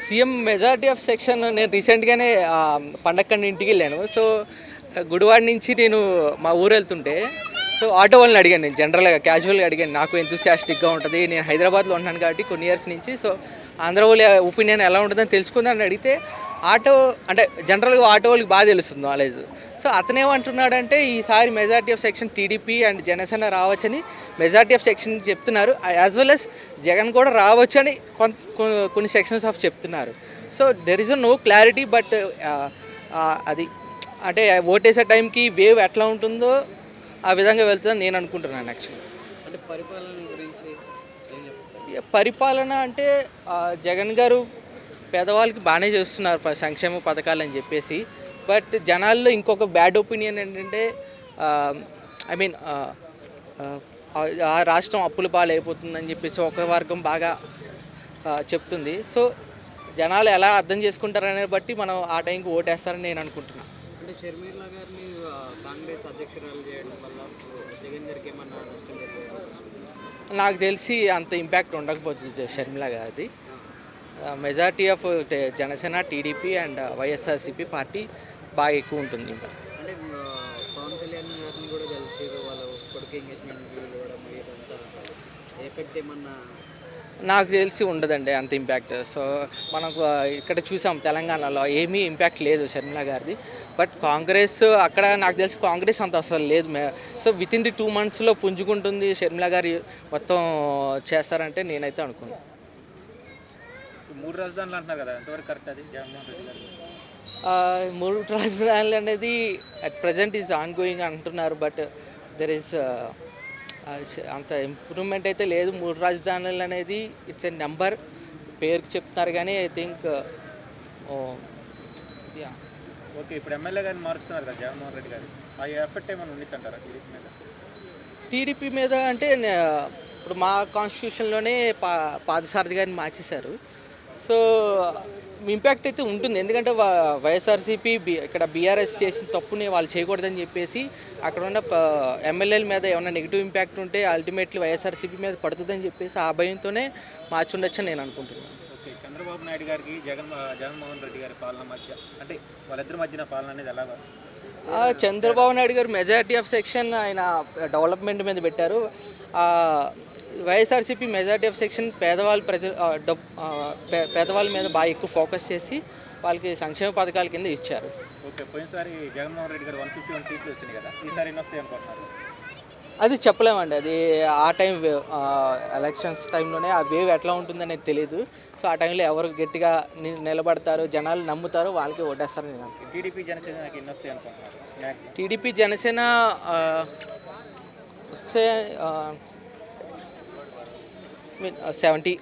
CM majority of section నేను రీసెంట్గానే పండక్కడి ఇంటికి వెళ్ళాను. సో గుడివాడ నుంచి నేను మా ఊరు వెళ్తుంటే సో ఆటో వాళ్ళని అడిగాను, నేను జనరల్గా క్యాజువల్గా అడిగాను, నాకు ఎంతూసియాస్టిక్గా ఉంటుంది, నేను హైదరాబాద్లో ఉన్నాను కాబట్టి కొన్ని ఇయర్స్ నుంచి. సో ఆంధ్ర వాళ్ళ ఒపీనియన్ ఎలా ఉంటుందని తెలుసుకుందని అడిగితే ఆటో అంటే జనరల్గా ఆటో వాళ్ళకి బాగా తెలుస్తుంది నాలెడ్జ్. సో అతనేమంటున్నాడంటే ఈసారి majority of section TDP and Janasena రావచ్చని మెజారిటీ ఆఫ్ సెక్షన్ చెప్తున్నారు, యాజ్ వెల్ అస్ జగన్ కూడా రావచ్చు అని కొన్ని సెక్షన్స్ ఆఫ్ చెప్తున్నారు. So there is no clarity, but అది అంటే ఓటేసే టైంకి వేవ్ ఎట్లా ఉంటుందో ఆ విధంగా వెళ్తుందని నేను అనుకుంటున్నాను యాక్చువల్లీ. అంటే పరిపాలన గురించి పరిపాలన అంటే జగన్ గారు పేదవాళ్ళకి బాగానే చేస్తున్నారు సంక్షేమ పథకాలు అని చెప్పేసి. బట్ జనాల్లో ఇంకొక బ్యాడ్ ఒపీనియన్ ఏంటంటే ఐ మీన్ ఆ రాష్ట్రం అప్పుల పాలు అయిపోతుందని చెప్పేసి ఒక వర్గం బాగా చెప్తుంది. సో జనాలు ఎలా అర్థం చేసుకుంటారనే బట్టి మనం ఆ టైంకి ఓటేస్తారని నేను అనుకుంటున్నాను. అంటే షర్మిల గారిని కాంగ్రెస్ అధ్యక్షురాలు చేయడం వల్ల జగన్ గారికి ఏమన్నా నష్టం జరిగింది? నాకు తెలిసి అంత ఇంపాక్ట్ ఉండకపోతుంది షర్మిల గారిది. Majority of Janasena, TDP and YSRCP party బాగా ఎక్కువ ఉంటుంది ఇంపాక్ట్. అంటే పవన్ కళ్యాణ్ గారిని కూడా కలిసి వాళ్ళ కొడుకు ఎంగేజ్మెంట్ ఇవ్వడం ఇదంతా ఎఫెక్ట్ ఏమన్నా? నాకు తెలిసి ఉండదండి అంత ఇంపాక్ట్. సో మనకు ఇక్కడ చూసాం తెలంగాణలో ఏమీ ఇంపాక్ట్ లేదు షర్మిల గారిది. బట్ కాంగ్రెస్ అక్కడ నాకు తెలిసి కాంగ్రెస్ అంత అసలు లేదు. సో విత్ ఇన్ ది 2 monthsలో పుంజుకుంటుంది షర్మిల గారి మొత్తం చేస్తారంటే నేనైతే అనుకున్నాను. 3 రాజధానులు అంటున్నారు కదా, ఎంతవరకు కరెక్ట్ అది జగన్మోహన్ రెడ్డి గారు? 3 రాజధానులు అనేది at present is on going అంటున్నారు. బట్ దెర్ ఈస్ అంత ఇంప్రూవ్మెంట్ అయితే లేదు. 3 రాజధానులు అనేది ఇట్స్ ఎ నెంబర్, పేరుకి చెప్తున్నారు కానీ ఐ థింక్ ఓకే. ఇప్పుడు ఎమ్మెల్యే గారిని మారుస్తున్నారు కదా జగన్మోహన్ రెడ్డి గారు, ఆ ఎఫెక్ట్ ఏమైనా ఉండిద్ది అంటారా టీడీపీ మీద? టీడీపీ మీద అంటే ఇప్పుడు మా కాన్స్టిట్యూషన్లోనే పాదసారథి గారిని మార్చేశారు. సో ఇంపాక్ట్ అయితే ఉంటుంది, ఎందుకంటే వైఎస్ఆర్సీపీ ఇక్కడ బీఆర్ఎస్ చేసిన తప్పుని వాళ్ళు చేయకూడదని చెప్పేసి అక్కడ ఉన్న ఎమ్మెల్యేల మీద ఏమైనా నెగిటివ్ ఇంపాక్ట్ ఉంటే అల్టిమేట్లీ వైఎస్ఆర్సీపీ మీద పడుతుందని చెప్పేసి ఆ భయంతోనే మార్చుండొచ్చని నేను అనుకుంటున్నాను. ఓకే. చంద్రబాబు నాయుడు గారికి జగన్మోహన్ రెడ్డి గారి పాలన మధ్య అంటే వాళ్ళిద్దరి మధ్యన పాలన అనేది ఎలా? చంద్రబాబు నాయుడు గారు మెజారిటీ ఆఫ్ సెక్షన్ ఆయన డెవలప్మెంట్ మీద పెట్టారు. వైఎస్ఆర్సీపీ మెజారిటీ ఆఫ్ సెక్షన్ పేదవాళ్ళ మీద బాగా ఎక్కువ ఫోకస్ చేసి వాళ్ళకి సంక్షేమ పథకాల కింద ఇచ్చారు. ఓకే. పోయినసారి జగన్మోహన్ రెడ్డి గారు 151 సీట్లు వచ్చినాయి కదా, ఈసారి ఎన్ని వస్తాయి అనుకుంటున్నారు? అది చెప్పలేమండి, అది ఆ టైం ఎలక్షన్స్ టైంలోనే ఆ వేవ్ ఎట్లా ఉంటుందనేది తెలియదు. సో ఆ టైంలో ఎవరు గట్టిగా నిలబడతారు, జనాలు నమ్ముతారు, వాళ్ళకి ఓటేస్తారు. నేను టీడీపీ జనసేనకి ఎన్ని వస్తాయి అనుకుంటున్నారు? టీడీపీ జనసేన వస్తే 70